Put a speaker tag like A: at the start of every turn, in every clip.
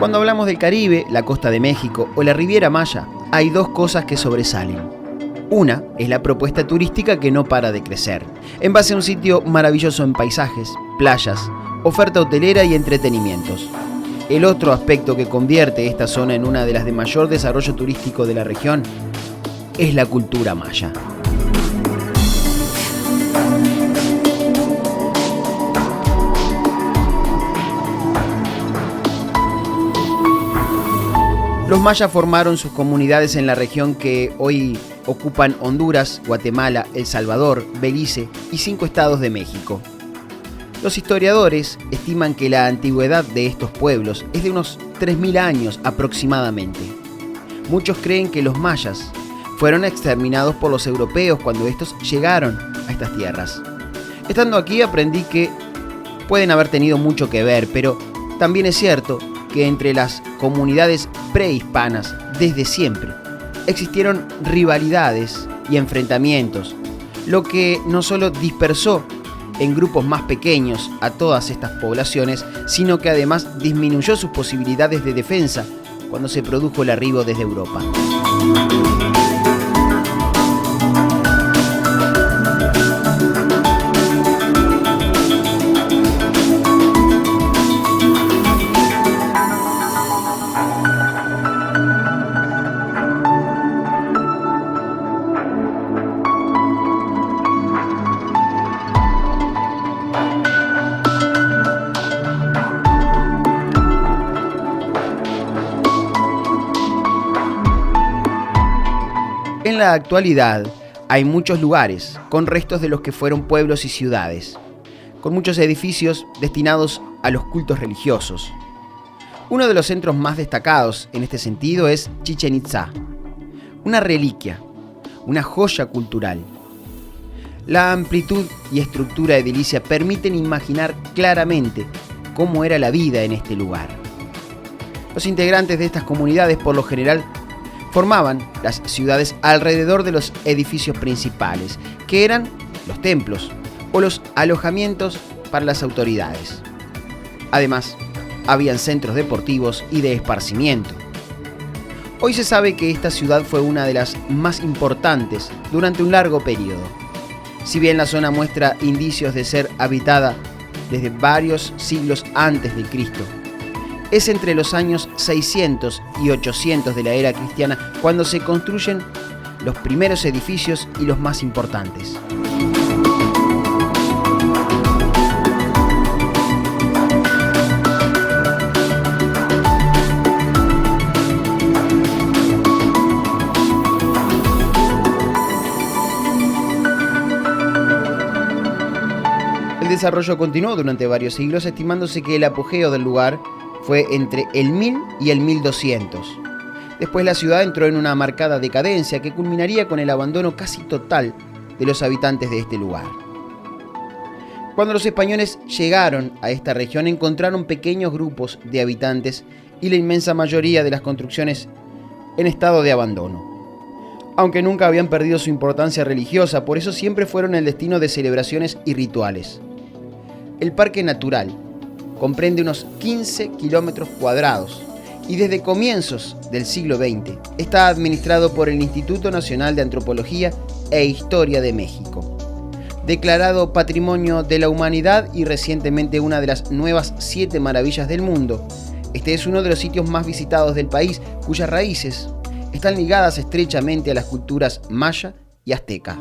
A: Cuando hablamos del Caribe, la costa de México o la Riviera Maya, hay dos cosas que sobresalen. Una es la propuesta turística que no para de crecer, en base a un sitio maravilloso en paisajes, playas, oferta hotelera y entretenimientos. El otro aspecto que convierte esta zona en una de las de mayor desarrollo turístico de la región es la cultura maya. Los mayas formaron sus comunidades en la región que hoy ocupan Honduras, Guatemala, El Salvador, Belice y 5 estados de México. Los historiadores estiman que la antigüedad de estos pueblos es de unos 3.000 años aproximadamente. Muchos creen que los mayas fueron exterminados por los europeos cuando estos llegaron a estas tierras. Estando aquí aprendí que pueden haber tenido mucho que ver, pero también es cierto que entre las comunidades prehispanas, desde siempre, existieron rivalidades y enfrentamientos, lo que no solo dispersó en grupos más pequeños a todas estas poblaciones, sino que además disminuyó sus posibilidades de defensa cuando se produjo el arribo desde Europa. En la actualidad hay muchos lugares con restos de los que fueron pueblos y ciudades, con muchos edificios destinados a los cultos religiosos. Uno de los centros más destacados en este sentido es Chichén Itzá, una reliquia, una joya cultural. La amplitud y estructura edilicia permiten imaginar claramente cómo era la vida en este lugar. Los integrantes de estas comunidades, por lo general, formaban las ciudades alrededor de los edificios principales, que eran los templos o los alojamientos para las autoridades. Además, habían centros deportivos y de esparcimiento. Hoy se sabe que esta ciudad fue una de las más importantes durante un largo periodo. Si bien la zona muestra indicios de ser habitada desde varios siglos antes de Cristo, es entre los años 600 y 800 de la era cristiana cuando se construyen los primeros edificios y los más importantes. El desarrollo continuó durante varios siglos, estimándose que el apogeo del lugar fue entre el 1000 y el 1200. Después la ciudad entró en una marcada decadencia que culminaría con el abandono casi total de los habitantes de este lugar. Cuando los españoles llegaron a esta región encontraron pequeños grupos de habitantes y la inmensa mayoría de las construcciones en estado de abandono. Aunque nunca habían perdido su importancia religiosa, por eso siempre fueron el destino de celebraciones y rituales. El Parque Natural comprende unos 15 kilómetros cuadrados y desde comienzos del siglo XX está administrado por el Instituto Nacional de Antropología e Historia de México, declarado Patrimonio de la Humanidad y recientemente una de las nuevas 7 maravillas del mundo. Este es uno de los sitios más visitados del país, cuyas raíces están ligadas estrechamente a las culturas maya y azteca.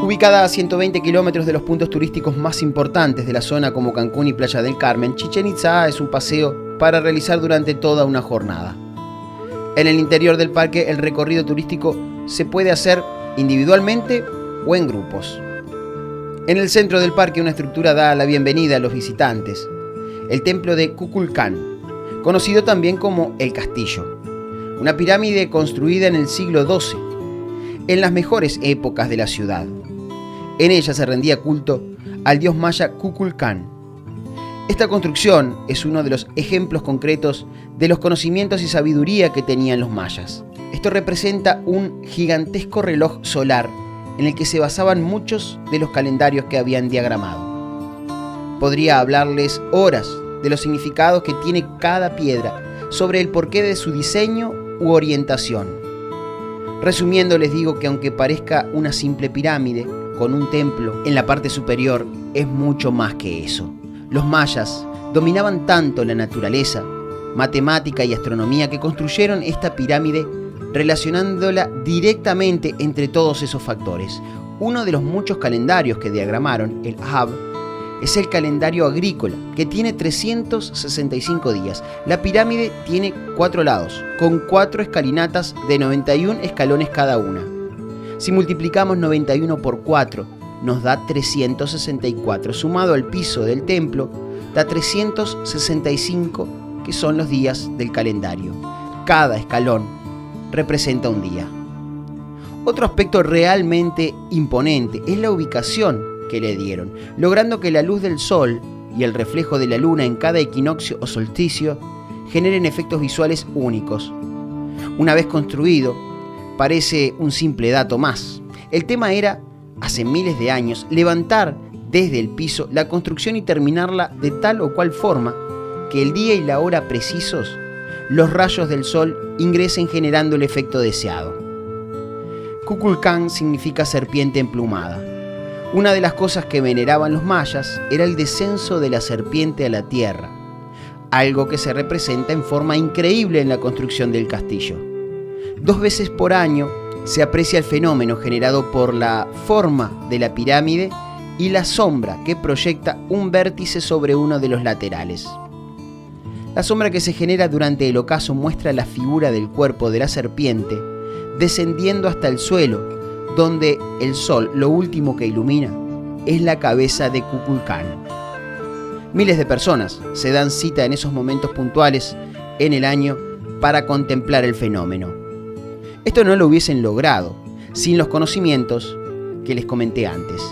A: Ubicada a 120 kilómetros de los puntos turísticos más importantes de la zona como Cancún y Playa del Carmen, Chichén Itzá es un paseo para realizar durante toda una jornada. En el interior del parque el recorrido turístico se puede hacer individualmente o en grupos. En el centro del parque una estructura da la bienvenida a los visitantes, el templo de Kukulcán, conocido también como el Castillo, una pirámide construida en el siglo XII, en las mejores épocas de la ciudad. En ella se rendía culto al dios maya Kukulcán. Esta construcción es uno de los ejemplos concretos de los conocimientos y sabiduría que tenían los mayas. Esto representa un gigantesco reloj solar en el que se basaban muchos de los calendarios que habían diagramado. Podría hablarles horas de los significados que tiene cada piedra, sobre el porqué de su diseño u orientación. Resumiendo, les digo que aunque parezca una simple pirámide, con un templo en la parte superior, es mucho más que eso. Los mayas dominaban tanto la naturaleza, matemática y astronomía que construyeron esta pirámide relacionándola directamente entre todos esos factores. Uno de los muchos calendarios que diagramaron, el Ahab, es el calendario agrícola, que tiene 365 días. La pirámide tiene 4 lados, con 4 escalinatas de 91 escalones cada una. Si multiplicamos 91 por 4, nos da 364. Sumado al piso del templo, da 365, que son los días del calendario. Cada escalón representa un día. Otro aspecto realmente imponente es la ubicación que le dieron, logrando que la luz del sol y el reflejo de la luna en cada equinoccio o solsticio generen efectos visuales únicos. Una vez construido, parece un simple dato más. El tema era, hace miles de años, levantar desde el piso la construcción y terminarla de tal o cual forma que el día y la hora precisos, los rayos del sol ingresen generando el efecto deseado. Kukulcán significa serpiente emplumada. Una de las cosas que veneraban los mayas era el descenso de la serpiente a la tierra, algo que se representa en forma increíble en la construcción del castillo. 2 veces por año se aprecia el fenómeno generado por la forma de la pirámide y la sombra que proyecta un vértice sobre uno de los laterales. La sombra que se genera durante el ocaso muestra la figura del cuerpo de la serpiente descendiendo hasta el suelo, donde el sol, lo último que ilumina, es la cabeza de Kukulcán. Miles de personas se dan cita en esos momentos puntuales en el año para contemplar el fenómeno. Esto no lo hubiesen logrado sin los conocimientos que les comenté antes.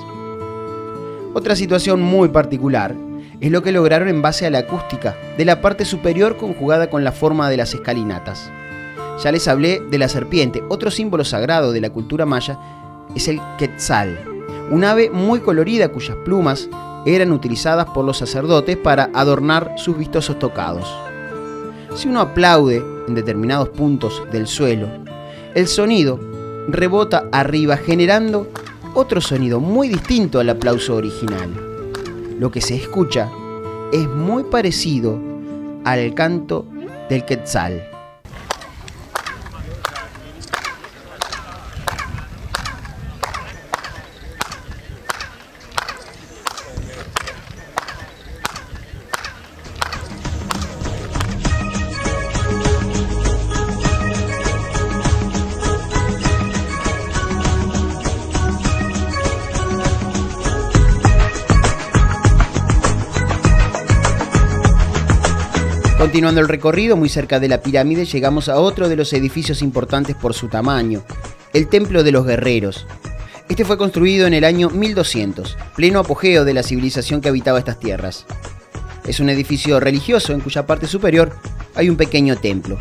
A: Otra situación muy particular es lo que lograron en base a la acústica de la parte superior conjugada con la forma de las escalinatas. Ya les hablé de la serpiente. Otro símbolo sagrado de la cultura maya es el quetzal, un ave muy colorida cuyas plumas eran utilizadas por los sacerdotes para adornar sus vistosos tocados. Si uno aplaude en determinados puntos del suelo, el sonido rebota arriba generando otro sonido muy distinto al aplauso original. Lo que se escucha es muy parecido al canto del quetzal. Continuando el recorrido, muy cerca de la pirámide, llegamos a otro de los edificios importantes por su tamaño, el Templo de los Guerreros. Este fue construido en el año 1200, pleno apogeo de la civilización que habitaba estas tierras. Es un edificio religioso en cuya parte superior hay un pequeño templo.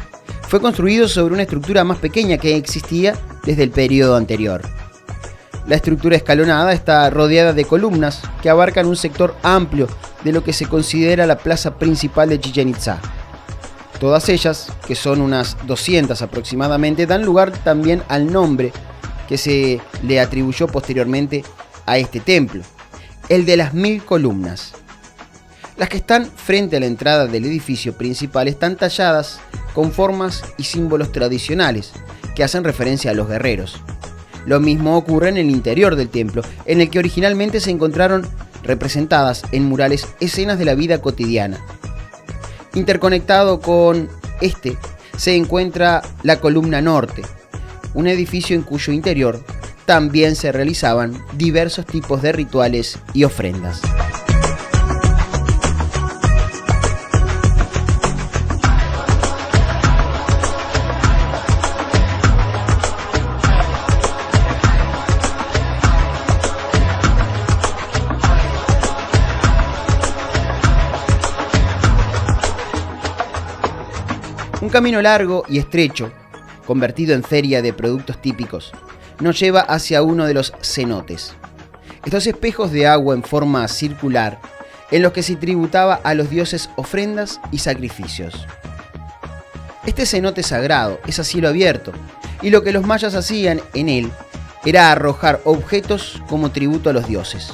A: Fue construido sobre una estructura más pequeña que existía desde el periodo anterior. La estructura escalonada está rodeada de columnas que abarcan un sector amplio de lo que se considera la plaza principal de Chichén Itzá. Todas ellas, que son unas 200 aproximadamente, dan lugar también al nombre que se le atribuyó posteriormente a este templo, el de las 1000 columnas. Las que están frente a la entrada del edificio principal están talladas con formas y símbolos tradicionales que hacen referencia a los guerreros. Lo mismo ocurre en el interior del templo, en el que originalmente se encontraron representadas en murales escenas de la vida cotidiana. Interconectado con este se encuentra la columna norte, un edificio en cuyo interior también se realizaban diversos tipos de rituales y ofrendas. Un camino largo y estrecho, convertido en feria de productos típicos, nos lleva hacia uno de los cenotes. Estos espejos de agua en forma circular, en los que se tributaba a los dioses ofrendas y sacrificios. Este cenote sagrado es a cielo abierto, y lo que los mayas hacían en él era arrojar objetos como tributo a los dioses.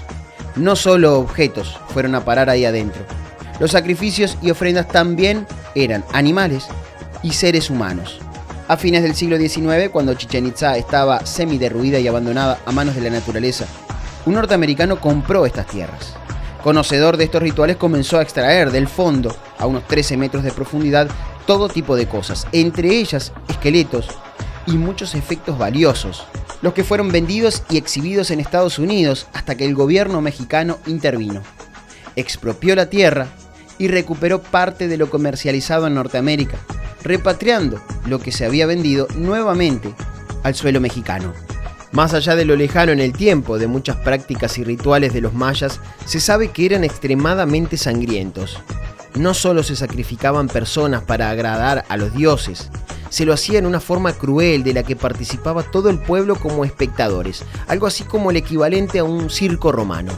A: No solo objetos fueron a parar ahí adentro. Los sacrificios y ofrendas también eran animales y seres humanos. A fines del siglo XIX, cuando Chichén Itzá estaba semiderruida y abandonada a manos de la naturaleza, un norteamericano compró estas tierras. Conocedor de estos rituales, comenzó a extraer del fondo, a unos 13 metros de profundidad, todo tipo de cosas, entre ellas esqueletos y muchos efectos valiosos, los que fueron vendidos y exhibidos en Estados Unidos hasta que el gobierno mexicano intervino. Expropió la tierra y recuperó parte de lo comercializado en Norteamérica, repatriando lo que se había vendido nuevamente al suelo mexicano. Más allá de lo lejano en el tiempo de muchas prácticas y rituales de los mayas, se sabe que eran extremadamente sangrientos. No solo se sacrificaban personas para agradar a los dioses, se lo hacía en una forma cruel de la que participaba todo el pueblo como espectadores, algo así como el equivalente a un circo romano.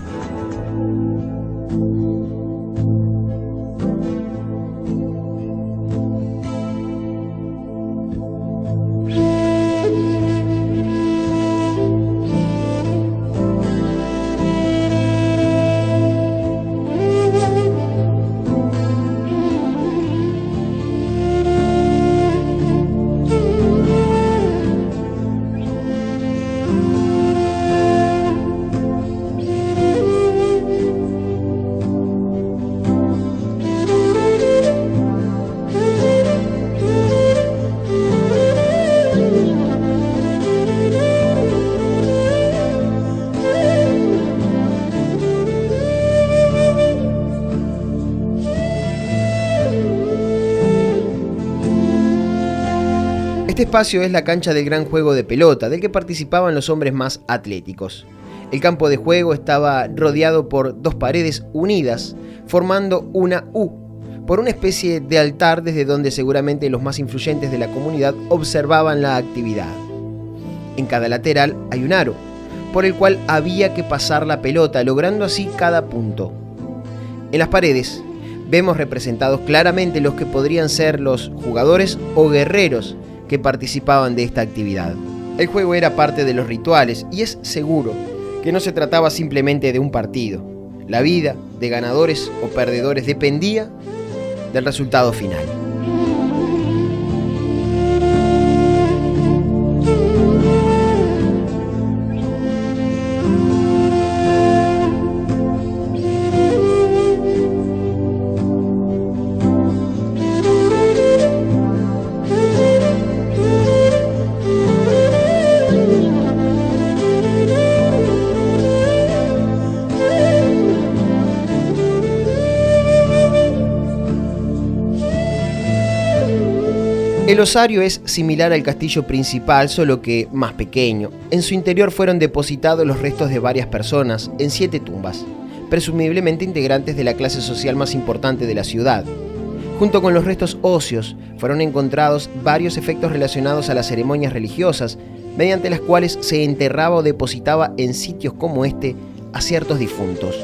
A: Este espacio es la cancha del gran juego de pelota, del que participaban los hombres más atléticos. El campo de juego estaba rodeado por dos paredes unidas, formando una U, por una especie de altar desde donde seguramente los más influyentes de la comunidad observaban la actividad. En cada lateral hay un aro, por el cual había que pasar la pelota, logrando así cada punto. En las paredes vemos representados claramente los que podrían ser los jugadores o guerreros que participaban de esta actividad. El juego era parte de los rituales y es seguro que no se trataba simplemente de un partido. La vida de ganadores o perdedores dependía del resultado final. El osario es similar al castillo principal, solo que más pequeño. En su interior fueron depositados los restos de varias personas en 7 tumbas, presumiblemente integrantes de la clase social más importante de la ciudad. Junto con los restos óseos, fueron encontrados varios efectos relacionados a las ceremonias religiosas, mediante las cuales se enterraba o depositaba en sitios como este a ciertos difuntos.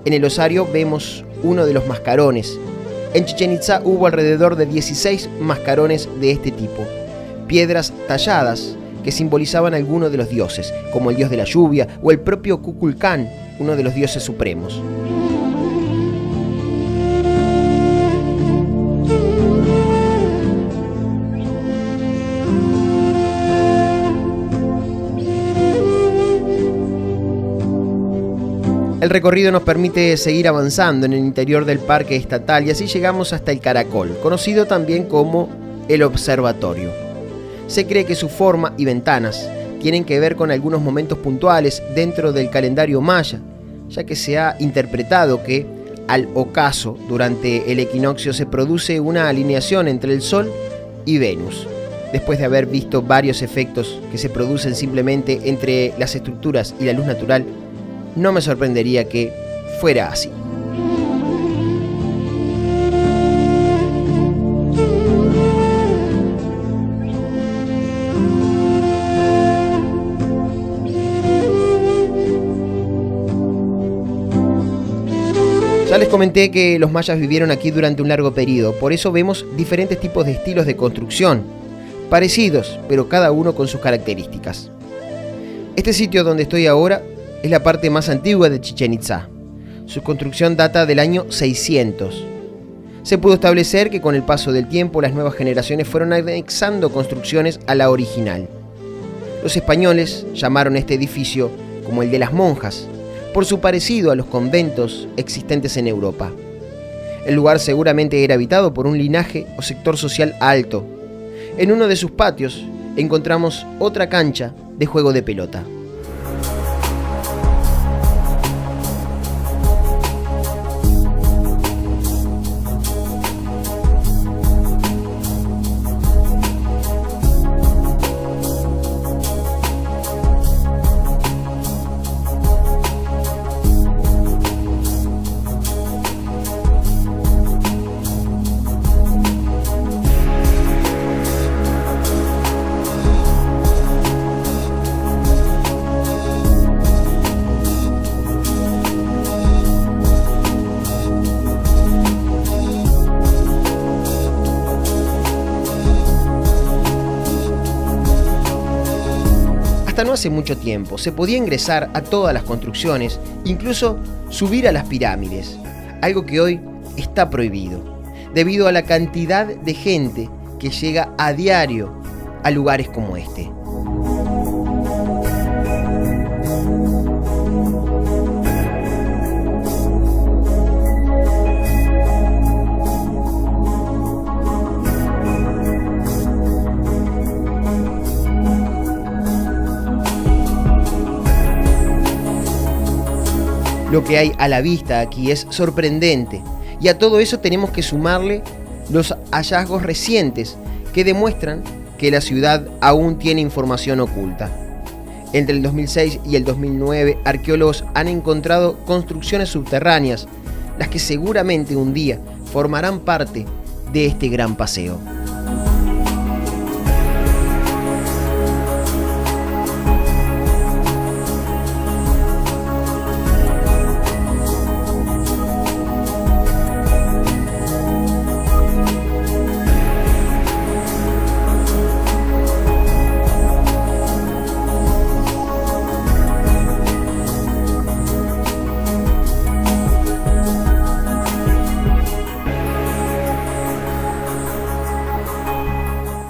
A: En el osario vemos uno de los mascarones. En Chichén Itzá hubo alrededor de 16 mascarones de este tipo, piedras talladas que simbolizaban a alguno de los dioses, como el dios de la lluvia o el propio Kukulcán, uno de los dioses supremos. El recorrido nos permite seguir avanzando en el interior del parque estatal y así llegamos hasta el Caracol, conocido también como el Observatorio. Se cree que su forma y ventanas tienen que ver con algunos momentos puntuales dentro del calendario maya, ya que se ha interpretado que al ocaso durante el equinoccio se produce una alineación entre el Sol y Venus. Después de haber visto varios efectos que se producen simplemente entre las estructuras y la luz natural, no me sorprendería que fuera así. Ya les comenté que los mayas vivieron aquí durante un largo periodo, por eso vemos diferentes tipos de estilos de construcción, parecidos, pero cada uno con sus características. Este sitio donde estoy ahora es la parte más antigua de Chichén Itzá. Su construcción data del año 600. Se pudo establecer que con el paso del tiempo las nuevas generaciones fueron anexando construcciones a la original. Los españoles llamaron este edificio como el de las monjas, por su parecido a los conventos existentes en Europa. El lugar seguramente era habitado por un linaje o sector social alto. En uno de sus patios encontramos otra cancha de juego de pelota. Hasta no hace mucho tiempo se podía ingresar a todas las construcciones, incluso subir a las pirámides, algo que hoy está prohibido, debido a la cantidad de gente que llega a diario a lugares como este. Lo que hay a la vista aquí es sorprendente, y a todo eso tenemos que sumarle los hallazgos recientes que demuestran que la ciudad aún tiene información oculta. Entre el 2006 y el 2009, arqueólogos han encontrado construcciones subterráneas, las que seguramente un día formarán parte de este gran paseo.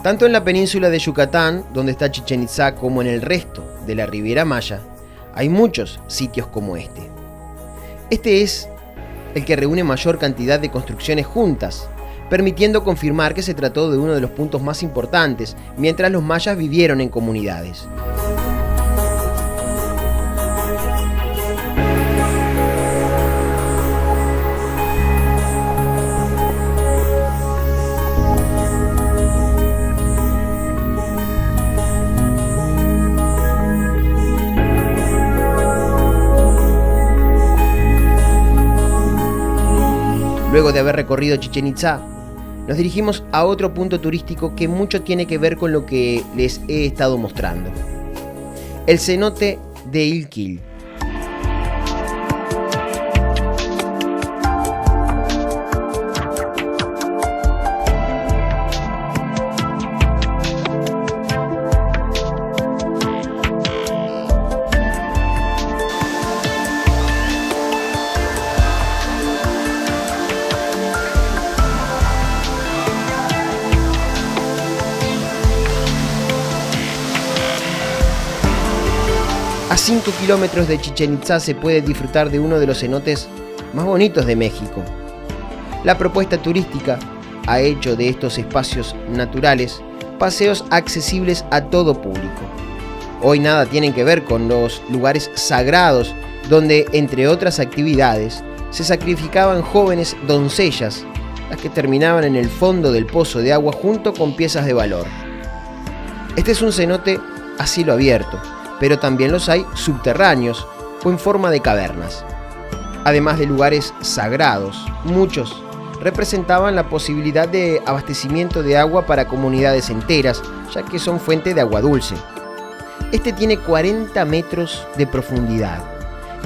A: Tanto en la península de Yucatán, donde está Chichén Itzá, como en el resto de la Riviera Maya, hay muchos sitios como este. Este es el que reúne mayor cantidad de construcciones juntas, permitiendo confirmar que se trató de uno de los puntos más importantes mientras los mayas vivieron en comunidades. Luego de haber recorrido Chichén Itzá, nos dirigimos a otro punto turístico que mucho tiene que ver con lo que les he estado mostrando. El cenote de Ilquil. A 5 kilómetros de Chichén Itzá se puede disfrutar de uno de los cenotes más bonitos de México. La propuesta turística ha hecho de estos espacios naturales paseos accesibles a todo público. Hoy nada tienen que ver con los lugares sagrados donde, entre otras actividades, se sacrificaban jóvenes doncellas, las que terminaban en el fondo del pozo de agua junto con piezas de valor. Este es un cenote a cielo abierto, pero también los hay subterráneos o en forma de cavernas. Además de lugares sagrados, muchos representaban la posibilidad de abastecimiento de agua para comunidades enteras, ya que son fuente de agua dulce. Este tiene 40 metros de profundidad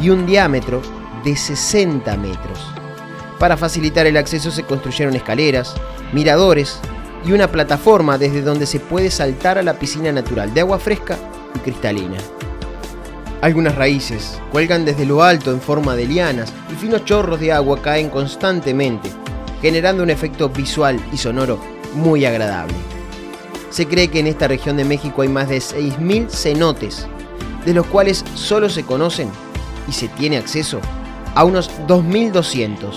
A: y un diámetro de 60 metros. Para facilitar el acceso se construyeron escaleras, miradores y una plataforma desde donde se puede saltar a la piscina natural de agua fresca y cristalina. Algunas raíces cuelgan desde lo alto en forma de lianas y finos chorros de agua caen constantemente, generando un efecto visual y sonoro muy agradable. Se cree que en esta región de México hay más de 6.000 cenotes, de los cuales solo se conocen y se tiene acceso a unos 2.200.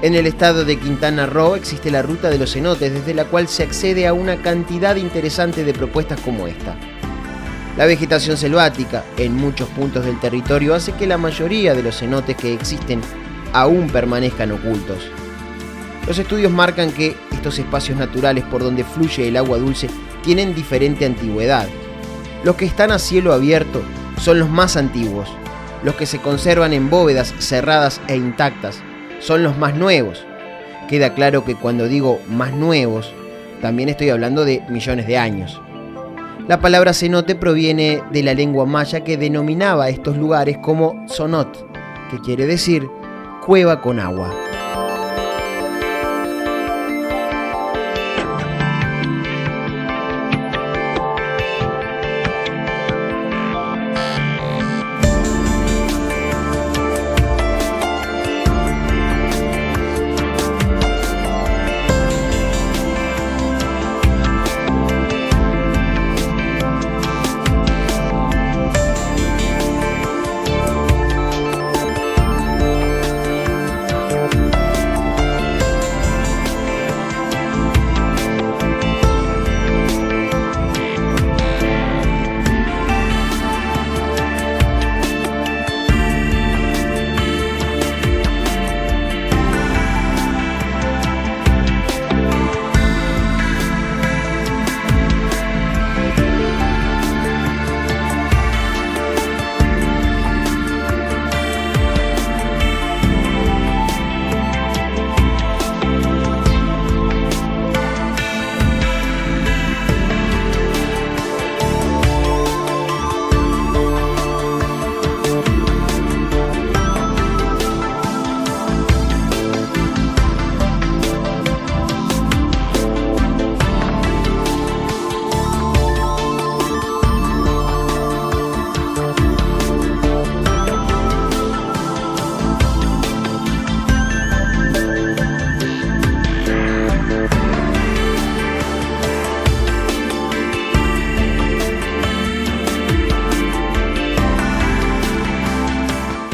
A: En el estado de Quintana Roo existe la ruta de los cenotes, desde la cual se accede a una cantidad interesante de propuestas como esta. La vegetación selvática en muchos puntos del territorio hace que la mayoría de los cenotes que existen aún permanezcan ocultos. Los estudios marcan que estos espacios naturales por donde fluye el agua dulce tienen diferente antigüedad. Los que están a cielo abierto son los más antiguos. Los que se conservan en bóvedas cerradas e intactas son los más nuevos. Queda claro que cuando digo más nuevos, también estoy hablando de millones de años. La palabra cenote proviene de la lengua maya que denominaba estos lugares como zonot, que quiere decir cueva con agua.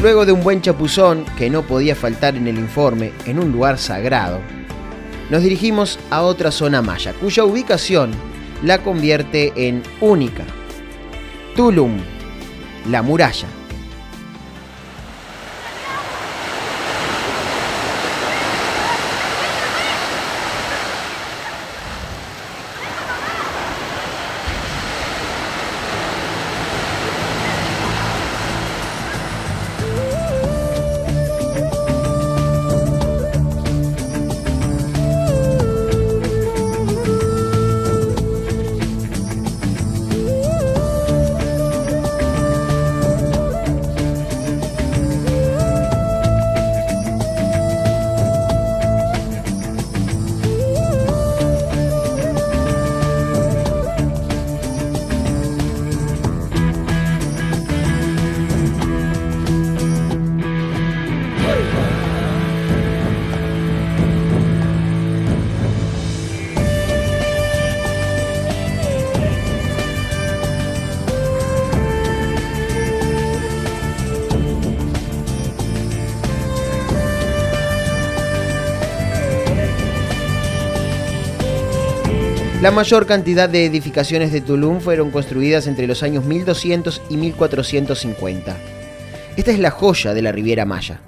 A: Luego de un buen chapuzón, que no podía faltar en el informe, en un lugar sagrado, nos dirigimos a otra zona maya, cuya ubicación la convierte en única. Tulum, la muralla. La mayor cantidad de edificaciones de Tulum fueron construidas entre los años 1200 y 1450. Esta es la joya de la Riviera Maya.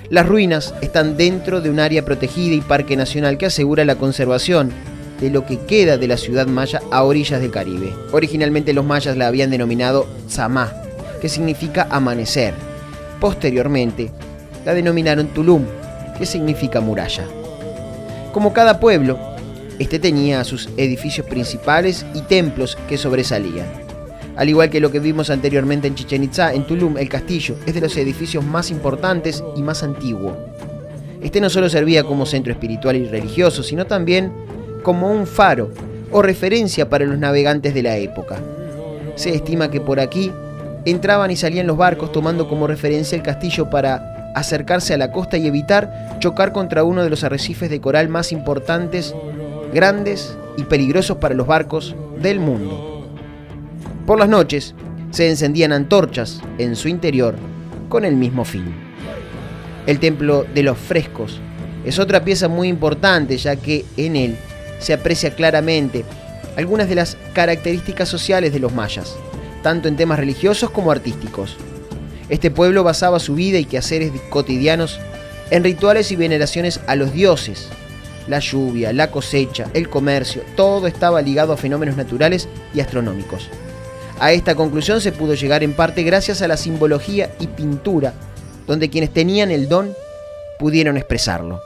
A: Las ruinas están dentro de un área protegida y parque nacional que asegura la conservación de lo que queda de la ciudad maya a orillas del Caribe. Originalmente los mayas la habían denominado Tzamá, que significa amanecer. Posteriormente la denominaron Tulum, que significa muralla. Como cada pueblo, este tenía sus edificios principales y templos que sobresalían. Al igual que lo que vimos anteriormente en Chichén Itzá, en Tulum el castillo es de los edificios más importantes y más antiguo. Este no solo servía como centro espiritual y religioso, sino también como un faro o referencia para los navegantes de la época. Se estima que por aquí entraban y salían los barcos tomando como referencia el castillo para acercarse a la costa y evitar chocar contra uno de los arrecifes de coral más importantes, grandes y peligrosos para los barcos del mundo. Por las noches se encendían antorchas en su interior con el mismo fin. El Templo de los Frescos es otra pieza muy importante, ya que en él se aprecia claramente algunas de las características sociales de los mayas, tanto en temas religiosos como artísticos. Este pueblo basaba su vida y quehaceres cotidianos en rituales y veneraciones a los dioses. La lluvia, la cosecha, el comercio, todo estaba ligado a fenómenos naturales y astronómicos. A esta conclusión se pudo llegar en parte gracias a la simbología y pintura, donde quienes tenían el don pudieron expresarlo.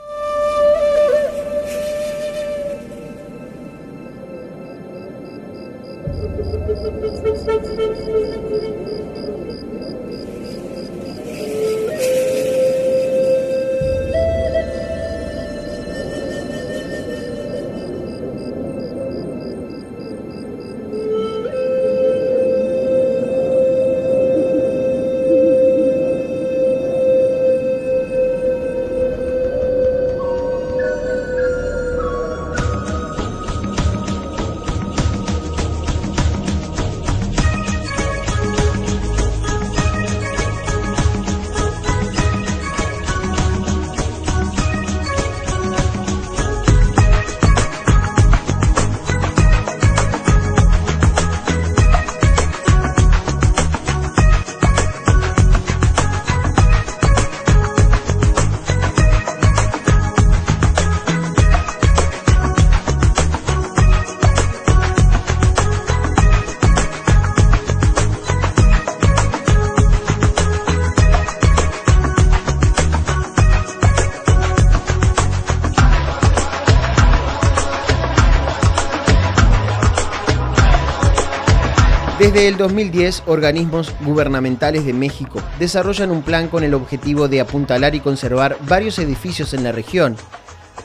A: Desde el 2010, organismos gubernamentales de México desarrollan un plan con el objetivo de apuntalar y conservar varios edificios en la región,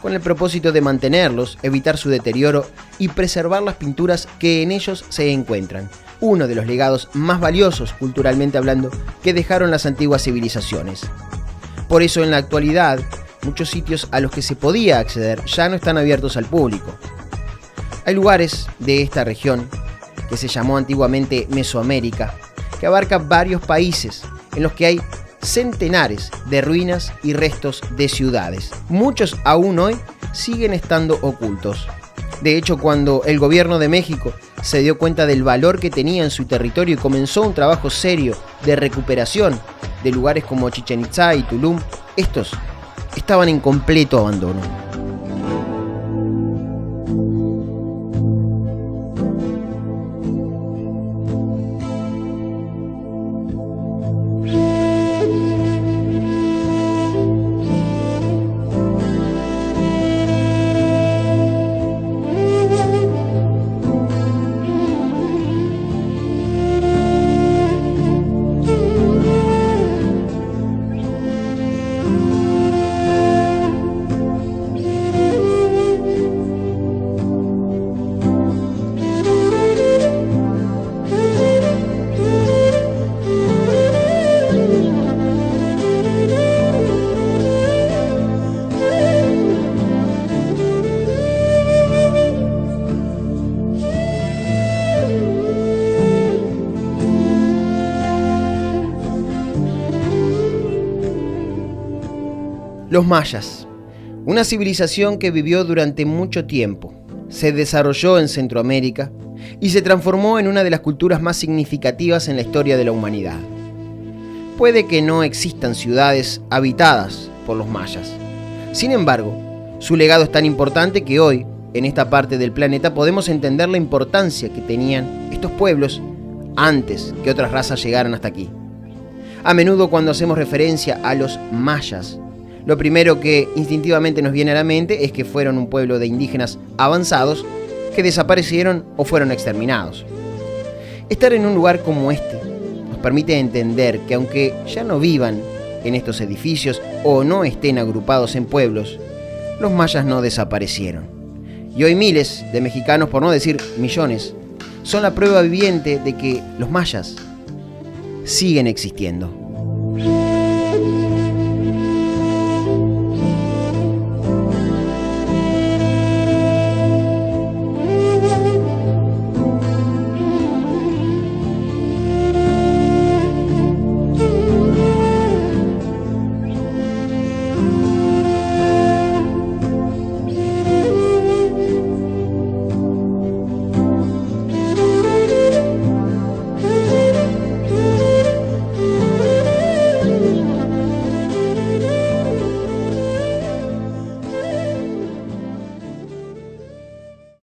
A: con el propósito de mantenerlos, evitar su deterioro y preservar las pinturas que en ellos se encuentran, uno de los legados más valiosos, culturalmente hablando, que dejaron las antiguas civilizaciones. Por eso, en la actualidad, muchos sitios a los que se podía acceder ya no están abiertos al público. Hay lugares de esta región, que se llamó antiguamente Mesoamérica, que abarca varios países, en los que hay centenares de ruinas y restos de ciudades. Muchos aún hoy siguen estando ocultos. De hecho, cuando el gobierno de México se dio cuenta del valor que tenía en su territorio y comenzó un trabajo serio de recuperación de lugares como Chichén Itzá y Tulum, estos estaban en completo abandono. Los mayas, una civilización que vivió durante mucho tiempo. se desarrolló en Centroamérica y se transformó en una de las culturas más significativas en la historia de la humanidad. Puede que no existan ciudades habitadas por los mayas. Sin embargo, su legado es tan importante que hoy, en esta parte del planeta, podemos entender la importancia que tenían estos pueblos antes que otras razas llegaran hasta aquí. A menudo cuando hacemos referencia a los mayas, lo primero que instintivamente nos viene a la mente es que fueron un pueblo de indígenas avanzados que desaparecieron o fueron exterminados. Estar en un lugar como este nos permite entender que aunque ya no vivan en estos edificios o no estén agrupados en pueblos, los mayas no desaparecieron. Y hoy miles de mexicanos, por no decir millones, son la prueba viviente de que los mayas siguen existiendo.